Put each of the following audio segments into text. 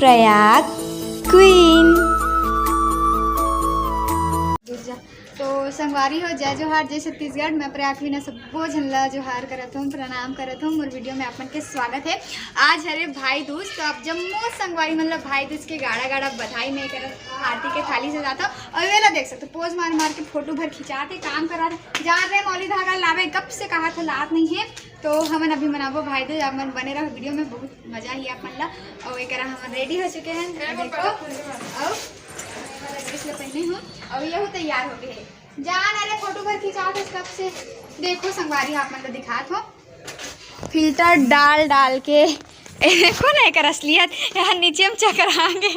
Prayag queen. तो संगवारी हो जय जोहार जय छत्तीसगढ़। मैं प्रयाग क्वीन सबो झनला जोहार करत हूँ, प्रणाम करत हूँ। और वीडियो में अपन के स्वागत है। आज हरे भाई दूज, तो अब जम्मो संगवारी मतलब भाई दूज के गाड़ा गाड़ा बधाई में करत आरती के थाली से जाता। और वेला देख सकते पोज मार मार के फोटो भर खिंचाते काम करा जा रहे मौली धागा लावे कब से कहा था लात नहीं है। तो हमन अभी मनाबो भाई दूज, आप मन बने रहो वीडियो में, बहुत मजा ही आप मन ला। और एक हम रेडी हो चुके हैं, देखो और पहने हूँ और यह तैयार हो गए हैं जान। अरे फोटो भर खिंचा थे कब से, देखो संगवारी आप मन को दिखात हो फिल्टर डाल डाल के। देखो ना एक असलियत यहाँ नीचे हम चकराएंगे।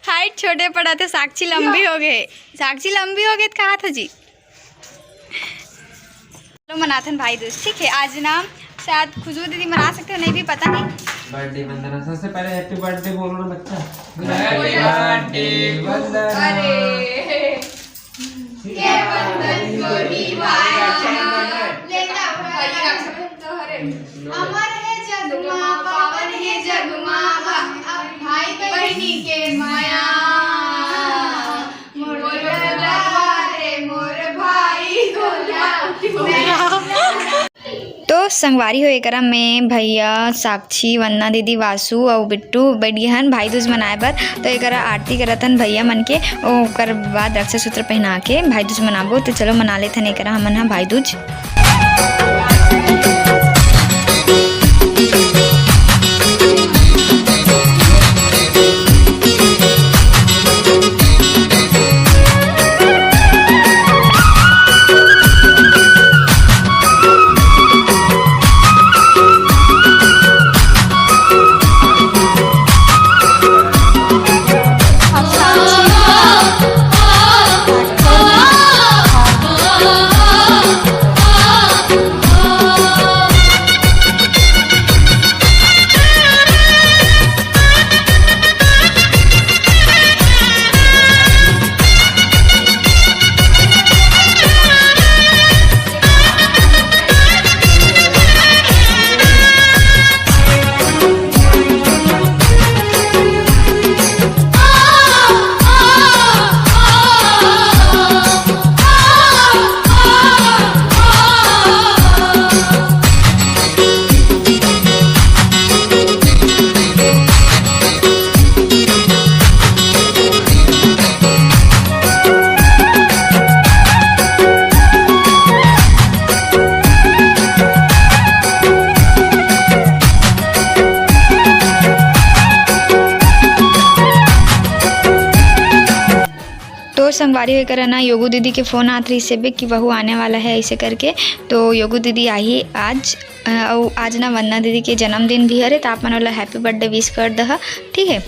हाइट छोटे पड़ा थे, साक्षी लंबी हो गए, साक्षी लंबी हो गई तो कहा था जी। चलो मनाथन भाई दूज, ठीक है। आज नाम शायद खुशबू दीदी मना सकते हो, नहीं भी पता नहीं। बर्थडे वंदना, सबसे पहले हैप्पी बर्थडे बोलो ना बच्चा। हैप्पी बर्थडे वंदना, के बंधन को निभाया लेना भैया अमर है जगमा पावन है जगमा भाई बहनी के माया मोर रे मोर भाई तो संगवारी हो एकरा में भैया साक्षी वंदना दीदी वासु और बिट्टू बैठियन भाई दूज मनाए बर। तो एकरा आरती करतन भैया मन के, ओकर बाद रक्षा सूत्र पहना के भाई दूज मनाबो। तो चलो मना लेथन एकरा हमन हा भाई दूज। संगवारी होकर ना योगू दीदी के फ़ोन आत रही से कि बहू आने वाला है ऐसे करके। तो योगू दीदी आई आज, और आज ना वंदना दीदी के जन्मदिन भी है, तो आप मन वाला हैप्पी बर्थडे विश कर दह, ठीक है।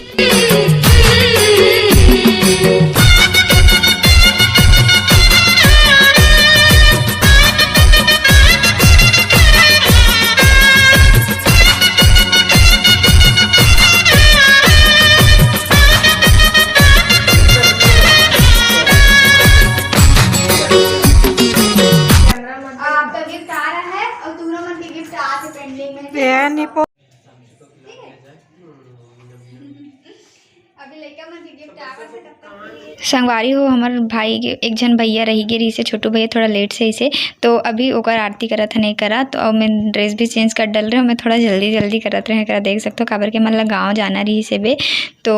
संगवारी हो हमार भाई के एक जन भैया रही गे रही से, छोटू भैया थोड़ा लेट से इसे, तो अभी ओकर आरती करत नहीं करा। तो अब मैं ड्रेस भी चेंज कर डल रहे हूँ, मैं थोड़ा जल्दी जल्दी करत रहे करा, देख सकते हो काबर के मतलब गाँव जाना रही से बे। तो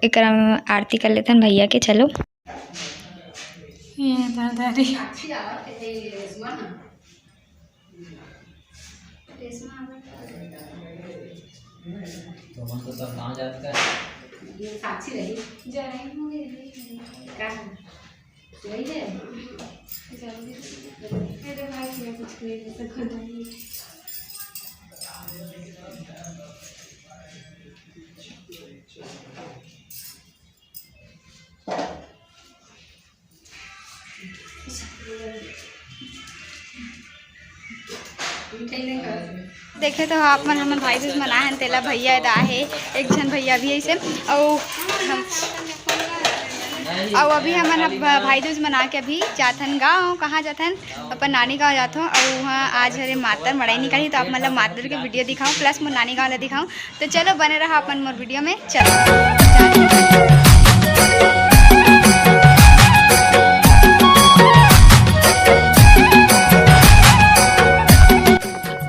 एक आरती कर लेते हैं भैया के। चलो तो सब गाँव जाते हैं। ये साक्षी रही जय होंगे का वही है मेरे भाई ने कुछ नहीं सकता। देखे तो आप मन हमन भाई दूज मना है तेला भैया दा है, एक जन भैया भी ऐसे और हम और अभी हमन अब भाई दूज मना के अभी जाथन गाँव। कहाँ जाथन? अपन नानी गाँव जाथो। और वहाँ आज हरे मातर मड़ाई निकली तो आप मतलब मातर के वीडियो दिखाऊँ प्लस मोर नानी गाँव ला दिखाऊँ। तो चलो बने रहा अपन मोर वीडियो में। चलो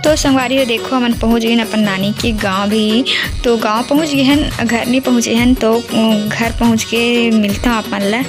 तो संगवारी हो देखो हमन पहुँच गए अपन नानी के गांव भी। तो गांव पहुँच गए हैं, घर नहीं पहुँचे हैं। तो घर पहुँच के मिलता हूँ अपन ला।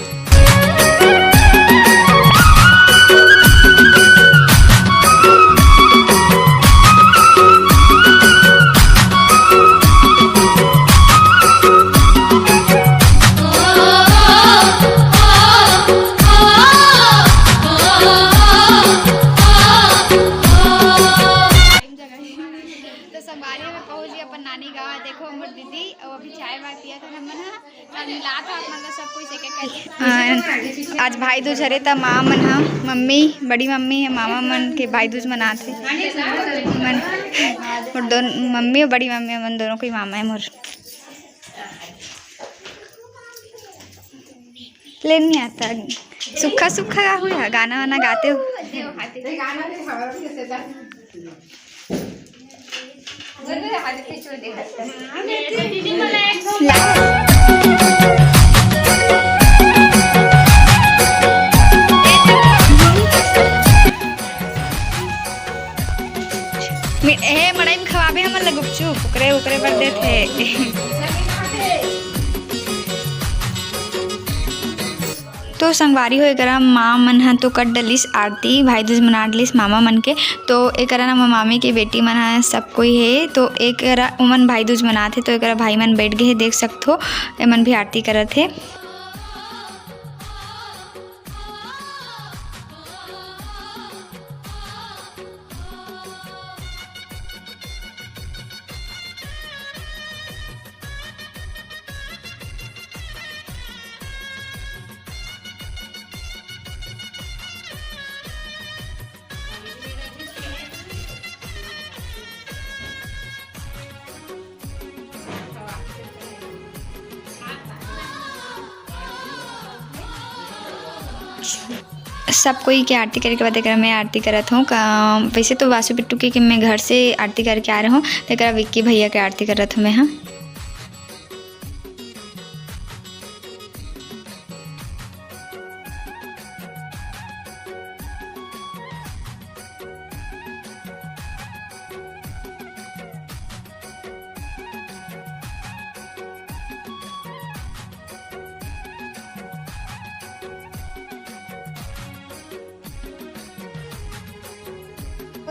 नानी गाँव देखो मोर दीदी और अभी चाय वाय पिया था हमन हा मिला था मतलब सब कुछ एक आज भाई दूज हरे त माँ मन हा मम्मी बड़ी मम्मी है मामा मन के भाई दूज मनाथे मन और दोनों मम्मी और बड़ी मम्मी मन दोनों कोई मामा है मोर। प्लेन नहीं आता सूखा सूखा हुआ गाना वाना गाते हो। मड़ाई में खवाबे हमन ला गुपचुप उकरे उकरे बर देथे। तो संगवारी हो एकरा माँ मन ह तो कर डलिस आरती भाई दूज मना डलिस मामा मन के। तो एकरा ना मामी के बेटी मन है सब कोई है। तो एकरा उमन भाई दूज मनाथे। तो एकरा भाई मन बैठ गए है देख सकथो एमन भी आरती करत है। सब कोई के आरती करे के बाद एक मैं आरती करत हूँ। वैसे तो वासु पिट्टू के मैं घर से आरती करके आ रहा हूँ। एक विक्की भैया के आरती करत हूँ मैं। हाँ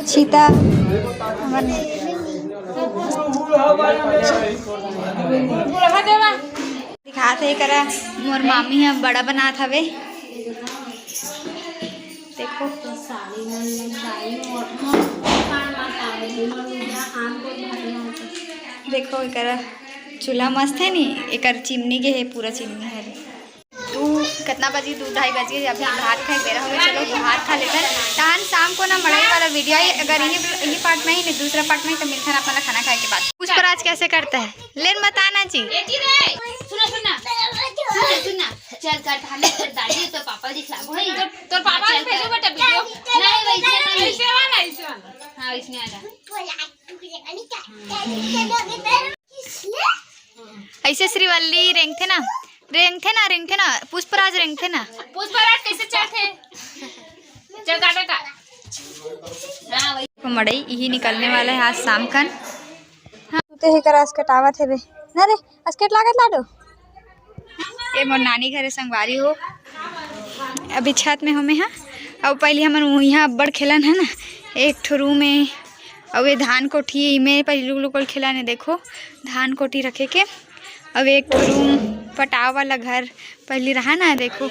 सीता दिखात है करा मोर मामी है बड़ा बनात हवे देखो। देखो एकरा चूल्हा मस्त है नी। एकर चिमनी के है पूरा चिमनी है। तू कितना बजी 2-2:30 बजे अभी भात खाए दे रहा हूँ। चलो तो भात खा लेकर तहन शाम को ना मड़ाई वाला वीडियो है। अगर यही पार्ट में ही नहीं दूसरा पार्ट में ही तो मिलता है अपना खाना खाए के बाद। कुछ पर आज कैसे करता है लेन बताना जी। सुना चल कर थाने पर दादी तो पापा दिखलाबो है तो पापा भेजो बेटा वीडियो नहीं वैसे वाला हां इसमें आ जा। ऐसे श्रीवल्ली रेंगथे ना पुष्पराज रेंगथे ना। पुष्पराज कैसे चाहते चल काटा का हां वही मड़ई यही निकलने वाला है आज शाम का। हां तो हे करास कटावत है बे ना रे अस्केट लागत लाडो। ये मोर नानी घरे संगवारी हो अभी छत में हमें हाँ। और पहले हमन यहाँ अब्बड़ खेलन है ना एक ठो रूम में। और ये धान कोठी में पहले लोग खिलाने देखो धान कोठी रखे के। अब एक ठो रूम पटाव वाला घर पहले रहा ना देखो।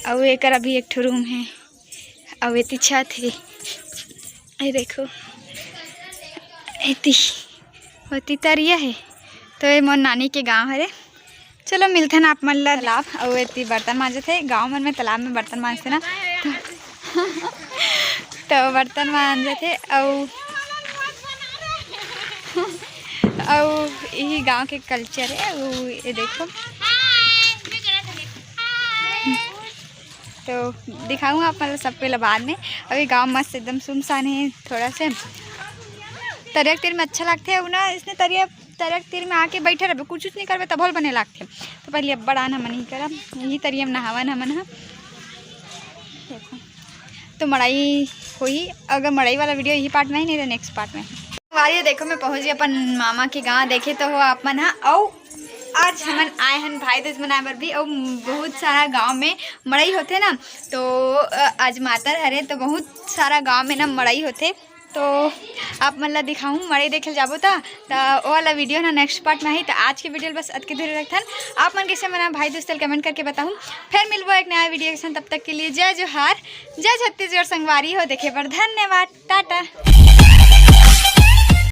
और एक अभी एक ठो रूम है। और ये छत है ये देखो इतनी तरिया है। तो ये मोर नानी के गांव है। चलो मिलते हैं आप मन ला तालाब और इतनी बर्तन मांजे थे गांव मन में तालाब में बर्तन मांजते ना तो बर्तन मांजे थे। और यही गांव के कल्चर है वो, ये देखो। तो दिखाऊंगा आप मतलब सब पहले बाद में। अभी गांव मस्त एकदम सुनसान है, थोड़ा से तरिया तीर में अच्छा लगते है ना। इसने तरिया तीर में आके बैठे रहे, कुछ नहीं करबे तब बने लगते। तो पहले अब बड़ा हमन ही करब, यही तरिया में नहावन हमन है। देखो तो मड़ाई हुई, अगर मड़ाई वाला वीडियो यही पार्ट में ही, नहीं तो नेक्स्ट पार्ट में। वाली देखो मैं पहुँच गई अपन मामा के गाँव। देखे तो हो अपन है। और आज हमन आए हैं भाई दूज मनाए बर भी। और बहुत सारा गांव में मड़ई होते ना, तो आज मातर हरे तो बहुत सारा गांव में ना मड़ई होते। तो आप मतलब दिखाऊँ मड़ई देखे जाबो तो वो वाला वीडियो ना नेक्स्ट पार्ट में ही। तो आज के वीडियो बस अत के दूर रखन। आप मन कैसे मना भाई दोस्त कमेंट करके बताऊँ। फिर मिलबो एक नया वीडियो के साथ, तब तक के लिए जय जोहार, जय छत्तीसगढ़। संगवारी हो देखे पर धन्यवाद, टाटा।